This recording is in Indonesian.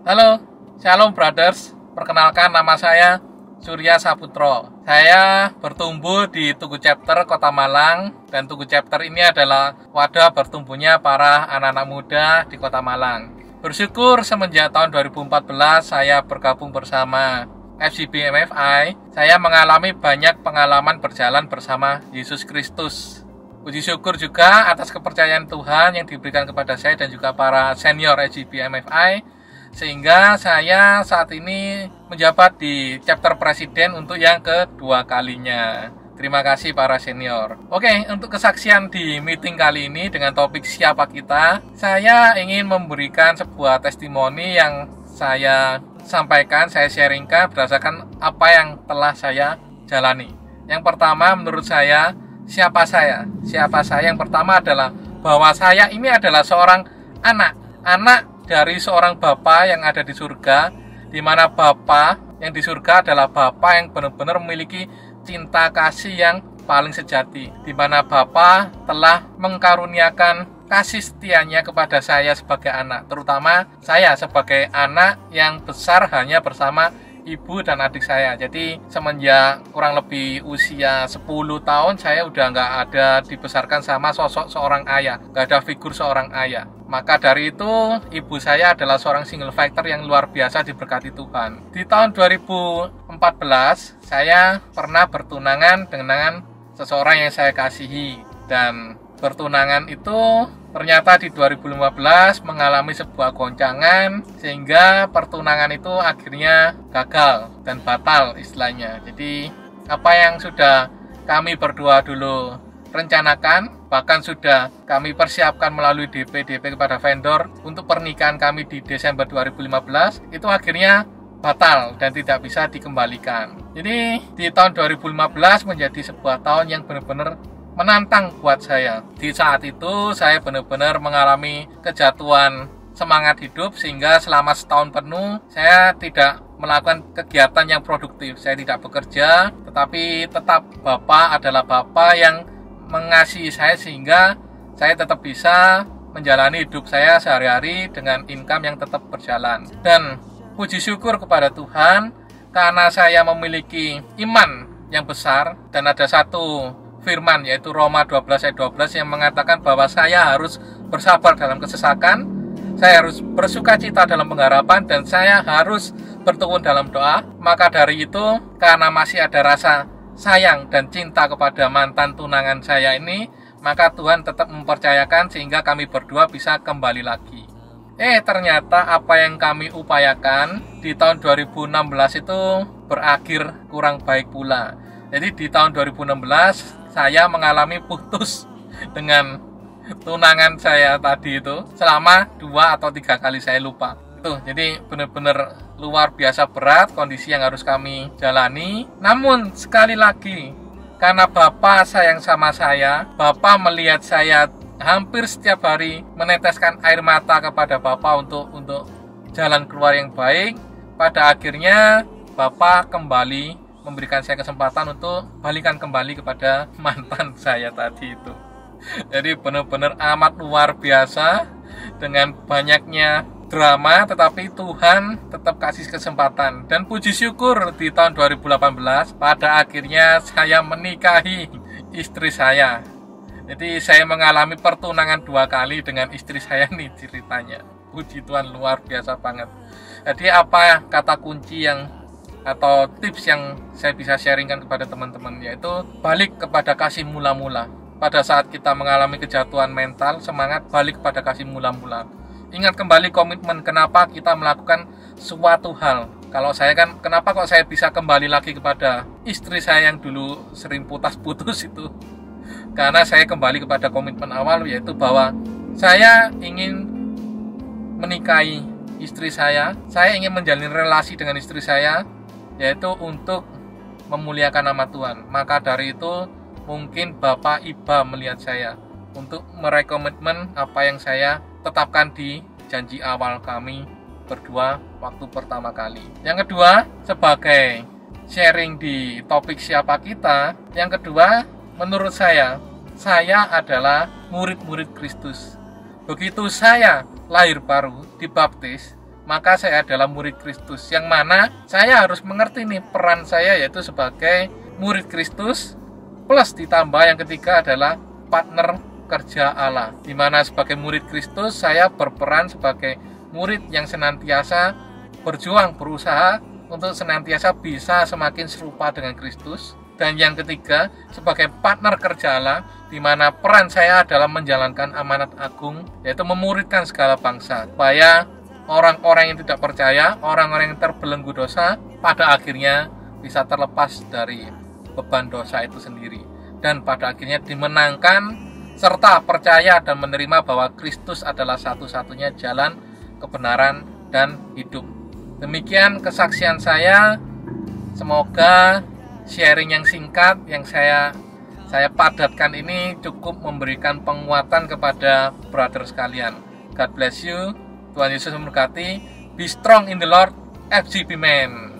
Halo, Shalom Brothers. Perkenalkan, nama saya Surya Saputro. Saya bertumbuh di Tugu Chapter Kota Malang, dan Tugu Chapter ini adalah wadah bertumbuhnya para anak-anak muda di Kota Malang. Bersyukur semenjak tahun 2014 saya bergabung bersama FCB MFI, saya mengalami banyak pengalaman berjalan bersama Yesus Kristus. Puji syukur juga atas kepercayaan Tuhan yang diberikan kepada saya dan juga para senior FCB MFI, sehingga saya saat ini menjabat di chapter presiden untuk yang kedua kalinya. Terima kasih para senior. Oke, untuk kesaksian di meeting kali ini dengan topik siapa kita, saya ingin memberikan sebuah testimoni yang saya sampaikan, saya sharingkan berdasarkan apa yang telah saya jalani. Yang pertama, menurut saya, siapa saya? Siapa saya yang pertama adalah bahwa saya ini adalah seorang anak dari seorang Bapa yang ada di surga, di mana Bapa yang di surga adalah Bapa yang benar-benar memiliki cinta kasih yang paling sejati, di mana Bapa telah mengkaruniakan kasih setianya kepada saya sebagai anak, terutama saya sebagai anak yang besar hanya bersama ibu dan adik saya. Jadi semenjak kurang lebih usia 10 tahun saya udah nggak ada dibesarkan sama sosok seorang ayah, nggak ada figur seorang ayah. Maka dari itu ibu saya adalah seorang single factor yang luar biasa diberkati Tuhan. Di tahun 2014 saya pernah bertunangan dengan seseorang yang saya kasihi, dan bertunangan itu ternyata di 2015 mengalami sebuah goncangan sehingga pertunangan itu akhirnya gagal dan batal istilahnya. Jadi apa yang sudah kami berdua dulu rencanakan, bahkan sudah kami persiapkan melalui DP kepada vendor untuk pernikahan kami di Desember 2015, itu akhirnya batal dan tidak bisa dikembalikan. Jadi di tahun 2015 menjadi sebuah tahun yang benar-benar menantang buat saya. Di saat itu saya benar-benar mengalami kejatuhan semangat hidup, sehingga selama setahun penuh saya tidak melakukan kegiatan yang produktif. Saya tidak bekerja, tetapi tetap Bapak adalah Bapak yang mengasihi saya sehingga saya tetap bisa menjalani hidup saya sehari-hari dengan income yang tetap berjalan. Dan puji syukur kepada Tuhan karena saya memiliki iman yang besar, dan ada satu firman yaitu Roma 12 ayat 12 yang mengatakan bahwa saya harus bersabar dalam kesesakan, saya harus bersuka cita dalam pengharapan, dan saya harus bertekun dalam doa. Maka dari itu, karena masih ada rasa sayang dan cinta kepada mantan tunangan saya ini, maka Tuhan tetap mempercayakan sehingga kami berdua bisa kembali lagi. Ternyata apa yang kami upayakan di tahun 2016 itu berakhir kurang baik pula. Jadi di tahun 2016 saya mengalami putus dengan tunangan saya tadi itu selama 2 atau 3 kali, saya lupa. Jadi benar-benar luar biasa berat kondisi yang harus kami jalani. Namun sekali lagi, karena Bapak sayang sama saya, Bapak melihat saya hampir setiap hari meneteskan air mata kepada Bapak untuk jalan keluar yang baik. Pada akhirnya Bapak kembali memberikan saya kesempatan untuk balikan kembali kepada mantan saya tadi itu. Jadi benar-benar amat luar biasa dengan banyaknya drama, tetapi Tuhan tetap kasih kesempatan. Dan puji syukur di tahun 2018 pada akhirnya saya menikahi istri saya. Jadi saya mengalami pertunangan 2 kali dengan istri saya nih ceritanya. Puji Tuhan, luar biasa banget. Jadi apa kata kunci atau tips yang saya bisa sharingkan kepada teman-teman, yaitu balik kepada kasih mula-mula. Pada saat kita mengalami kejatuhan mental, semangat balik kepada kasih mula-mula. Ingat kembali komitmen kenapa kita melakukan suatu hal. Kalau saya kan, kenapa kok saya bisa kembali lagi kepada istri saya yang dulu sering putus-putus itu? Karena saya kembali kepada komitmen awal, yaitu bahwa saya ingin menikahi istri saya ingin menjalin relasi dengan istri saya, yaitu untuk memuliakan nama Tuhan. Maka dari itu mungkin Bapak Iba melihat saya untuk merekomitmen apa yang saya tetapkan di janji awal kami berdua waktu pertama kali. Yang kedua, sebagai sharing di topik siapa kita, yang kedua, menurut saya adalah murid-murid Kristus. Begitu saya lahir baru, dibaptis, maka saya adalah murid Kristus. Yang mana saya harus mengerti nih peran saya yaitu sebagai murid Kristus, plus ditambah yang ketiga adalah partner kerja Allah. Di mana sebagai murid Kristus saya berperan sebagai murid yang senantiasa berjuang, berusaha untuk senantiasa bisa semakin serupa dengan Kristus. Dan yang ketiga, sebagai partner kerja Allah, di mana peran saya adalah menjalankan amanat agung, yaitu memuridkan segala bangsa, supaya orang-orang yang tidak percaya, orang-orang yang terbelenggu dosa, pada akhirnya bisa terlepas dari beban dosa itu sendiri. Dan pada akhirnya dimenangkan, serta percaya dan menerima bahwa Kristus adalah satu-satunya jalan, kebenaran, dan hidup. Demikian kesaksian saya. Semoga sharing yang singkat yang saya padatkan ini cukup memberikan penguatan kepada brother sekalian. God bless you. Tuhan Yesus memberkati. Be strong in the Lord, FGP Man.